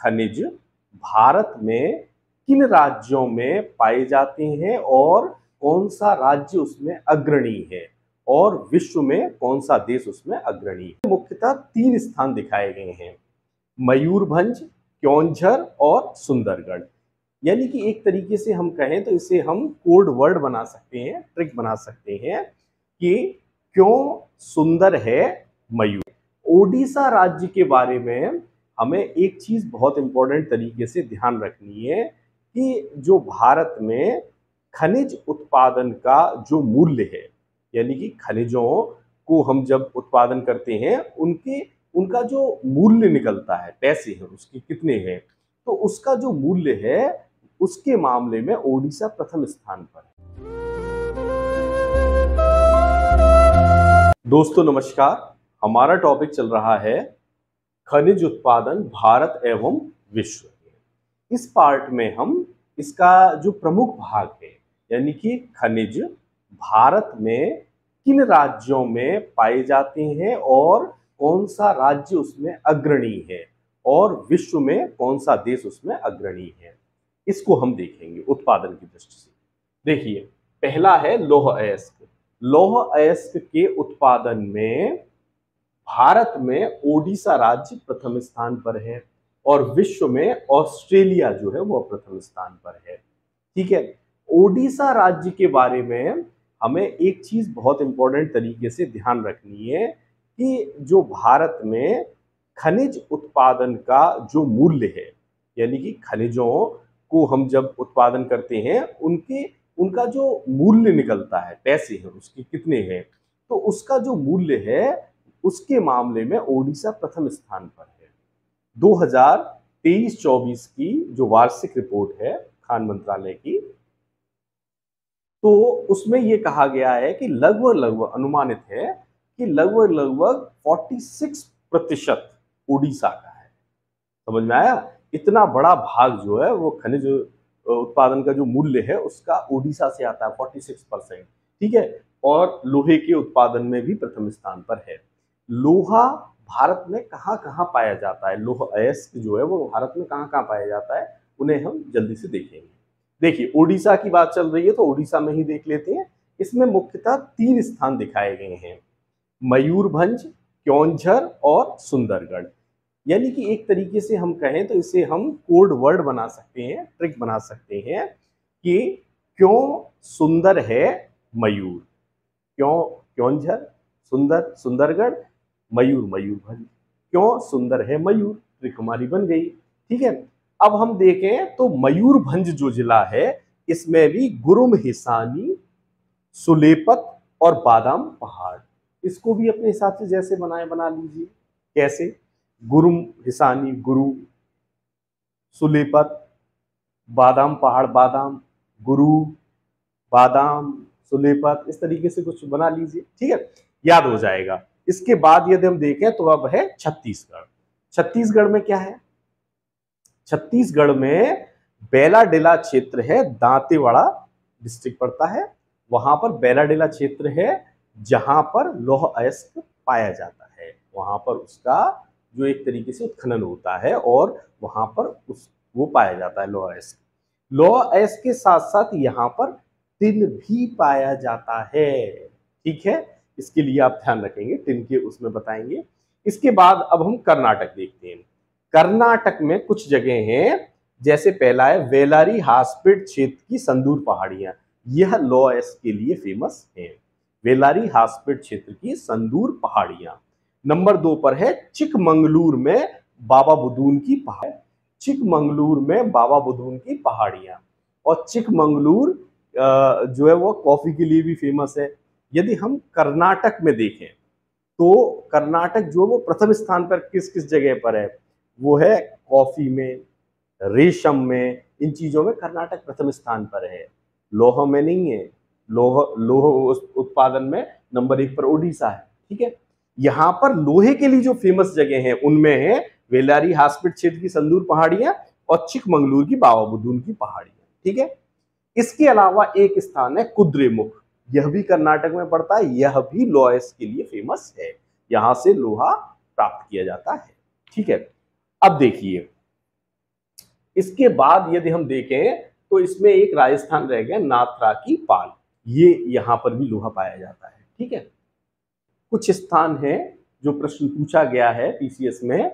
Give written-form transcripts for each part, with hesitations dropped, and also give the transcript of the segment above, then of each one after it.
खनिज भारत में किन राज्यों में पाए जाते हैं और कौन सा राज्य उसमें अग्रणी है और विश्व में कौन सा देश उसमें अग्रणी है। मुख्यतः 3 स्थान दिखाए गए हैं, मयूरभंज, क्योंझर और सुंदरगढ़। यानी कि एक तरीके से हम कहें तो इसे हम कोड वर्ड बना सकते हैं, ट्रिक बना सकते हैं कि क्यों सुंदर है मयूर। ओडिशा राज्य के बारे में हमें एक चीज बहुत इंपॉर्टेंट तरीके से ध्यान रखनी है कि जो भारत में खनिज उत्पादन का जो मूल्य है, यानी कि खनिजों को हम जब उत्पादन करते हैं उनका जो मूल्य निकलता है, पैसे हैं उसके कितने हैं, तो उसका जो मूल्य है उसके मामले में ओडिशा प्रथम स्थान पर है। दोस्तों नमस्कार, हमारा टॉपिक चल रहा है खनिज उत्पादन भारत एवं विश्व। इस पार्ट में हम इसका जो प्रमुख भाग है, यानी कि खनिज भारत में किन राज्यों में पाए जाते हैं और कौन सा राज्य उसमें अग्रणी है और विश्व में कौन सा देश उसमें अग्रणी है, इसको हम देखेंगे उत्पादन की दृष्टि से। देखिए, पहला है लौह अयस्क। लौह अयस्क के उत्पादन में भारत में ओडिशा राज्य प्रथम स्थान पर है और विश्व में ऑस्ट्रेलिया जो है वो प्रथम स्थान पर है। ठीक है, ओडिशा राज्य के बारे में हमें एक चीज बहुत इंपॉर्टेंट तरीके से ध्यान रखनी है कि जो भारत में खनिज उत्पादन का जो मूल्य है, यानी कि खनिजों को हम जब उत्पादन करते हैं उनका जो मूल्य निकलता है, पैसे हैं उसके कितने हैं, तो उसका जो मूल्य है उसके मामले में ओडिशा प्रथम स्थान पर है। 2023-24 की जो वार्षिक रिपोर्ट है खान मंत्रालय की, तो उसमें यह कहा गया है कि लगभग अनुमानित है कि लगभग 46% ओडिशा का है। समझ में आया? इतना बड़ा भाग जो है वो खनिज उत्पादन का जो मूल्य है उसका ओडिशा से आता है, 46%। ठीक है, और लोहे के उत्पादन में भी प्रथम स्थान पर है। लोहा भारत में कहाँ कहाँ पाया जाता है, लोह अयस्क जो है वो भारत में कहाँ कहाँ पाया जाता है, उन्हें हम जल्दी से देखेंगे। देखिए, ओडिशा की बात चल रही है तो ओडिशा में ही देख लेते हैं। इसमें मुख्यतः 3 स्थान दिखाए गए हैं, मयूरभंज, क्योंझर और सुंदरगढ़। यानी कि एक तरीके से हम कहें तो इसे हम कोड वर्ड बना सकते हैं, ट्रिक बना सकते हैं कि क्यों सुंदर है मयूर। क्यों क्योंझर, सुंदर सुंदरगढ़, मयूर मयूरभंज। क्यों सुंदर है मयूर, ट्रिक हमारी बन गई। ठीक है, अब हम देखें तो मयूरभंज जो जिला है इसमें भी गुरुम हिसानी, सुलेपत और बादाम पहाड़, इसको भी अपने हिसाब से जैसे बनाए बना लीजिए। कैसे? गुरुम हिसानी गुरु, सुलेपत बादाम पहाड़ बादाम, गुरु बादाम सुलेपत, इस तरीके से कुछ बना लीजिए। ठीक है, याद हो जाएगा। इसके बाद यदि हम देखें तो अब है छत्तीसगढ़। छत्तीसगढ़ में क्या है? छत्तीसगढ़ में बेलाडेला क्षेत्र है, दांतेवाड़ा डिस्ट्रिक्ट पड़ता है, वहां पर बेलाडेला क्षेत्र है जहां पर लौह अयस्क पाया जाता है। वहां पर उसका जो एक तरीके से उत्खनन होता है और वहां पर वो पाया जाता है लौह अयस्क। लौह अयस्क के साथ साथ यहाँ पर टिन भी पाया जाता है। ठीक है, इसके लिए आप ध्यान रखेंगे, टिन के उसमें बताएंगे। इसके बाद अब हम कर्नाटक देखते हैं। कर्नाटक में कुछ जगह हैं, जैसे पहला है वेलारी हासपेट क्षेत्र की संदूर पहाड़ियां, यह लौह अयस्क के लिए फेमस है। वेलारी हासपेट क्षेत्र की संदूर पहाड़ियां। नंबर 2 पर है चिकमंगलूर में बाबा बुदून की पहाड़। चिकमंगलूर में बाबा बुदून की पहाड़ियां, और चिकमंगलूर जो है वो कॉफी के लिए भी फेमस है। यदि हम कर्नाटक में देखें तो कर्नाटक जो वो प्रथम स्थान पर किस किस जगह पर है, वो है कॉफी में, रेशम में, इन चीजों में कर्नाटक प्रथम स्थान पर है। लोह में नहीं है, लोह उत्पादन में नंबर 1 पर ओडिशा है। ठीक है, यहाँ पर लोहे के लिए जो फेमस जगह है उनमें है वेलारी हासपेट क्षेत्र की संदूर पहाड़ियां और चिकमंगलूर की बाबा बुदून की पहाड़ियां। ठीक है, इसके अलावा एक स्थान है कुद्रेमुख, यह भी कर्नाटक में पड़ता है, यह भी लौह अयस्क के लिए फेमस है, यहां से लोहा प्राप्त किया जाता है। ठीक है, अब देखिए इसके बाद यदि हम देखें तो इसमें एक राजस्थान रह गया, नाथरा की पाल, ये यहां पर भी लोहा पाया जाता है। ठीक है, कुछ स्थान है जो प्रश्न पूछा गया है पीसीएस में।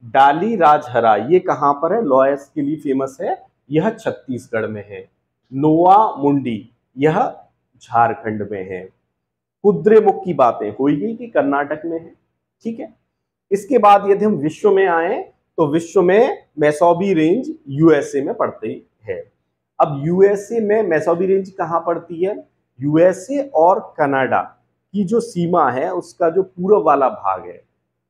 डाली राजहरा, ये कहां पर है, लॉयस के लिए फेमस है, यह छत्तीसगढ़ में है। नोआ मुंडी, यह झारखंड में है। कुद्रेमुख की बातें हो गई कि कर्नाटक में है। ठीक है, इसके बाद यदि हम विश्व में आए तो विश्व में मैसोबी रेंज यूएसए में पड़ती है। अब यूएसए में मैसोबी रेंज कहां पड़ती है, यूएसए और कनाडा की जो सीमा है उसका जो पूर्व वाला भाग है,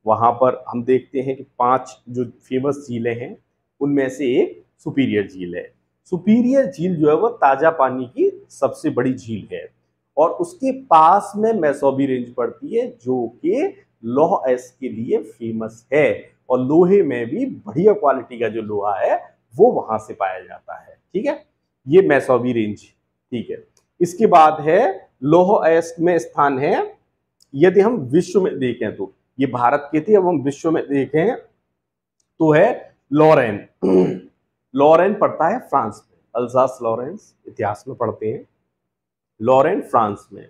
वहां पर हम देखते हैं कि 5 जो फेमस झीलें हैं उनमें से एक सुपीरियर झील है। सुपीरियर झील जो है वो ताजा पानी की सबसे बड़ी झील है और उसके पास में मैसोबी रेंज पड़ती है जो कि लौह अयस्क के लिए फेमस है और लोहे में भी बढ़िया क्वालिटी का जो लोहा है वो वहां से पाया जाता है। ठीक है, ये मैसोबी रेंज। ठीक है, इसके बाद है लौह अयस्क में स्थान है, यदि हम विश्व में देखें तो ये भारत के थे, अब हम विश्व में देखें तो है लॉरेन। लॉरेन पड़ता है फ्रांस में, अल्जास लॉरेंस इतिहास में पढ़ते हैं, लॉरेन फ्रांस में।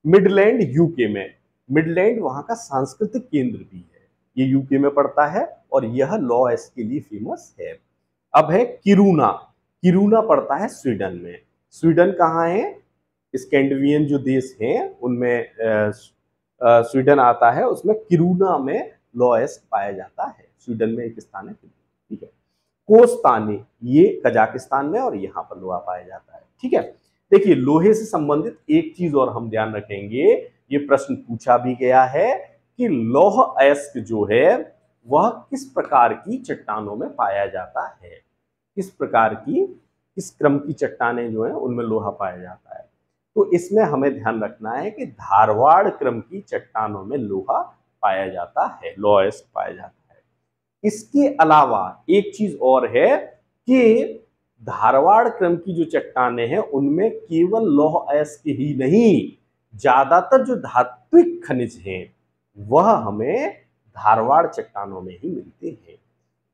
मिडलैंड यूके में, मिडलैंड वहां का सांस्कृतिक केंद्र भी है, ये यूके में पड़ता है और यह लॉ अयस्क के लिए फेमस है। अब है किरूना, किरूना पड़ता है स्वीडन में। स्वीडन कहाँ है, स्कैंडिनेवियन जो देश हैं उनमें स्वीडन आता है, उसमें किरूना में लॉ अयस्क पाया जाता है, स्वीडन में एक स्थान है। ठीक है, कोस्तानी, ये कजाकिस्तान में और यहाँ पर लोहा पाया जाता है। ठीक है, देखिए लोहे से संबंधित एक चीज और हम ध्यान रखेंगे, ये प्रश्न पूछा भी गया है कि लौह अयस्क जो है वह किस प्रकार की चट्टानों में पाया जाता है, किस प्रकार की, किस क्रम की चट्टानें जो है उनमें लोहा पाया जाता है। तो इसमें हमें ध्यान रखना है कि धारवाड़ क्रम की चट्टानों में लोहा पाया जाता है, लौह अयस्क पाया जाता है। इसके अलावा एक चीज और है कि धारवाड़ क्रम की जो चट्टानें हैं उनमें केवल लौह अयस्क ही नहीं, ज्यादातर जो धात्विक खनिज हैं वह हमें धारवाड़ चट्टानों में ही मिलते हैं।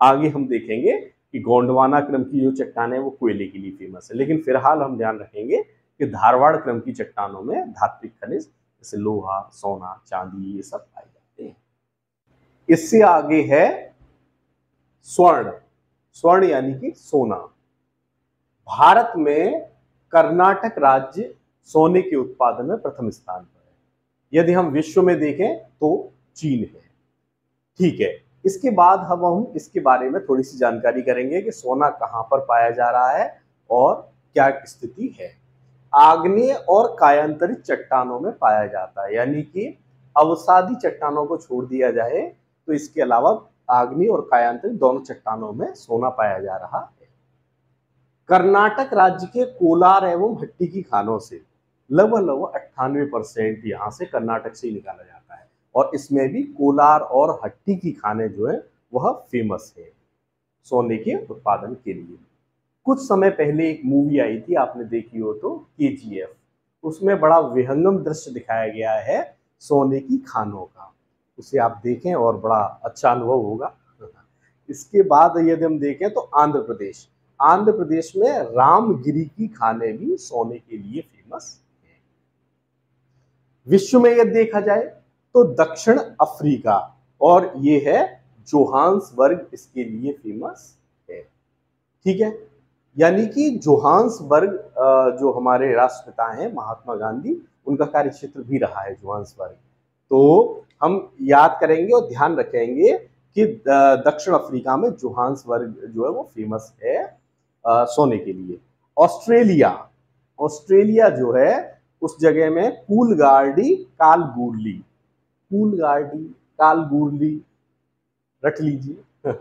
आगे हम देखेंगे कि गोंडवाना क्रम की जो चट्टान है वो कोयले के लिए फेमस है, लेकिन फिलहाल हम ध्यान रखेंगे कि धारवाड़ क्रम की चट्टानों में धात्विक खनिज जैसे लोहा, सोना, चांदी ये सब पाए जाते हैं। इससे आगे है स्वर्ण, स्वर्ण यानी कि सोना। भारत में कर्नाटक राज्य सोने के उत्पादन में प्रथम स्थान पर है, यदि हम विश्व में देखें तो चीन है। ठीक है, इसके बाद हम इसके बारे में थोड़ी सी जानकारी करेंगे कि सोना कहां पर पाया जा रहा है और क्या स्थिति है। आग्नेय और कायांतरित चट्टानों में पाया जाता है, यानी कि अवसादी चट्टानों को छोड़ दिया जाए तो इसके अलावा आग्नेय और कायांतरित दोनों चट्टानों में सोना पाया जा रहा है। कर्नाटक राज्य के कोलार एवं हट्टी की खानों से लगभग 98% यहाँ से कर्नाटक से ही निकाला जाता है और इसमें भी कोलार और हट्टी की खाने जो है वह फेमस है सोने के उत्पादन के लिए। कुछ समय पहले एक मूवी आई थी, आपने देखी हो तो, केजीएफ, उसमें बड़ा विहंगम दृश्य दिखाया गया है सोने की खानों का, उसे आप देखें और बड़ा अच्छा अनुभव होगा। इसके बाद यदि हम देखें तो आंध्र प्रदेश, आंध्र प्रदेश में रामगिरी की खाने भी सोने के लिए फेमस है। विश्व में यदि देखा जाए तो दक्षिण अफ्रीका, और ये है जोहान्सबर्ग, इसके लिए फेमस है। ठीक है, यानी कि जोहान्सबर्ग जो हमारे राष्ट्रपिता हैं महात्मा गांधी, उनका कार्य क्षेत्र भी रहा है जोहान्सबर्ग। तो हम याद करेंगे और ध्यान रखेंगे कि दक्षिण अफ्रीका में जोहान्सबर्ग जो है वो फेमस है सोने के लिए। ऑस्ट्रेलिया, ऑस्ट्रेलिया जो है उस जगह में कूलगार्डी कालगूरली, कूलगार्डी कालगूरली रख लीजिए।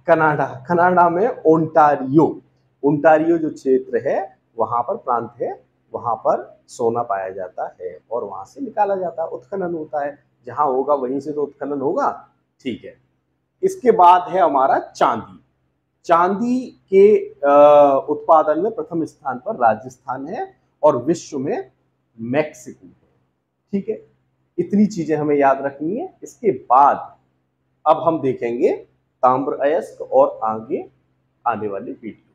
कनाडा, कनाडा में ओंटारियो, ओंटारियो जो क्षेत्र है वहां पर, प्रांत है, वहां पर सोना पाया जाता है और वहां से निकाला जाता है, उत्खनन होता है, जहां होगा वहीं से तो उत्खनन होगा। ठीक है, इसके बाद है हमारा चांदी। चांदी के उत्पादन में प्रथम स्थान पर राजस्थान है और विश्व में मैक्सिको है। ठीक है, इतनी चीजें हमें याद रखनी है। इसके बाद अब हम देखेंगे ताम्र अयस्क और आगे आने वाले वीडियो।